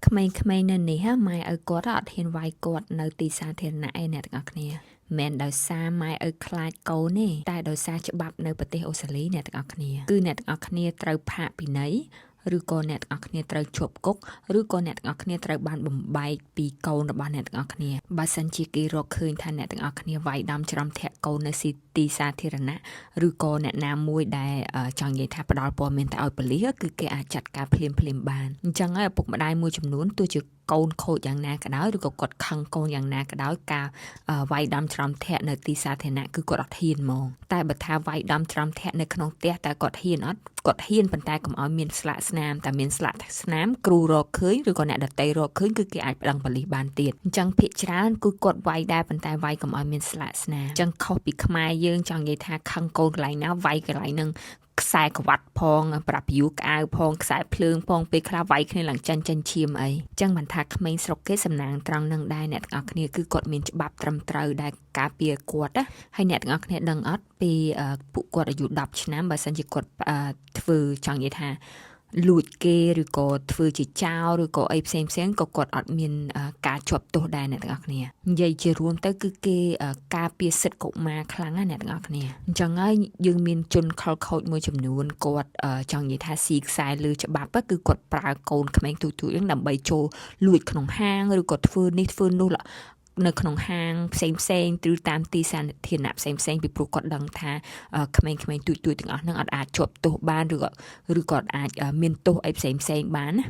ក្មេងៗនៅនេះម៉ែឪគាត់អត់ហ៊ានវាយគាត់នៅទីសាធារណៈឯអ្នកទាំងអស់គ្នាមិនដោយសារម៉ែឪខ្លាចកូនទេតែដោយសារច្បាប់នៅប្រទេសអូស្ត្រាលីអ្នកទាំងអស់គ្នាគឺអ្នកទាំងអស់គ្នាត្រូវផាកពិន័យឬក៏អ្នកទាំងអស់គ្នាត្រូវជាប់គុកឬក៏អ្នកទាំងអស់គ្នាត្រូវបានបំបែកពីកូនរបស់អ្នកទាំងអស់គ្នាបើសិនជាគេរកឃើញថាអ្នកទាំងអស់គ្នាវាយដំច្រំធាក់កូននៅទីសាធារណៈឬក៏អ្នកណាមួយដែលចង់និយាយថាផ្ដាល់ព័ត៌មានទៅឲ្យប៉ូលីសគឺគេអាចចាត់ការភ្លាមបានអញ្ចឹងហើយឪពុកម្ដាយមួយចំនួនទោះជាកូនខូចយ៉ាងណាក៏ដោយឬក៏គាត់ខឹងកូនយ៉ាងណាក៏ដោយការវាយដំច្រំធាក់នៅទីសាធារណៈគឺគាត់អត់ហ៊ានហ្មងតែបើថាវាយដំច្រំធាក់នៅក្នុងផ្ទះតែគាត់ហ៊ានអត់គាត់ហ៊ានប៉ុន្តែកុំឲ្យមានស្លាកស្នាមតែមានស្លាកស្នាមគ្រូរកឃើញឬក៏អ្នកដទៃរកឃើញគឺគេអាចប្តឹងប៉ូលីសបានទៀតអញ្ចឹងភាគច្រើនគឺគាត់វាយដែរប៉ុន្តែវាយកុំឲ្យមានស្លាកស្នាមអញ្ចឹងខុសពីខ្មែរយើងចង់និយាយថាខឹងកូនកន្លែងណាវាយកន្លែងហ្នឹងខ្សែក្រវ៉ាត់ផងប្រាប់យូក្អៅផងខ្សែភ្លើងផងពេលខ្លះវាយគ្នាឡើងចិនឈាមអីអញ្ចឹងមិនថាក្មេងស្រុកគេសំណាងត្រង់នឹងដែរអ្នកទាំងអស់គ្នាគឺគាត់មានច្បាប់ត្រឹមត្រូវដែលការពារគាត់ណាហើយអ្នកទាំងអស់គ្នាដឹងអត់ពីពួកគាត់អាយុ10ឆ្នាំបើសិនជាគាត់ធ្វើចង់និយាយថាលួចគេឬក៏ធ្វើជាចោរឬក៏អីផ្សេងក៏គាត់អត់មានការជាប់ទោសដែរអ្នកទាំងអស់គ្នានិយាយជារួមទៅគឺគេការពារសិទ្ធិកុមារខ្លាំងណាស់អ្នកទាំងអស់គ្នាអញ្ចឹងហើយយើងមានជនខលខូចមួយចំនួនគាត់ចង់និយាយថាស៊ីខ្សែលើច្បាប់គឺគាត់ប្រើកូនក្មេងទូចៗហ្នឹងដើម្បីចូលលួចក្នុងហាងឬក៏ធ្វើនេះធ្វើនោះនៅក្នុងហាងផ្សេងឬតាមទីសាធារណៈផ្សេងពីព្រោះគាត់ដឹងថាក្មេងៗទូចទាំងអស់ហ្នឹងអត់អាចជាប់ទោសបានឬក៏អាចមានទោសអីផ្សេងបានណា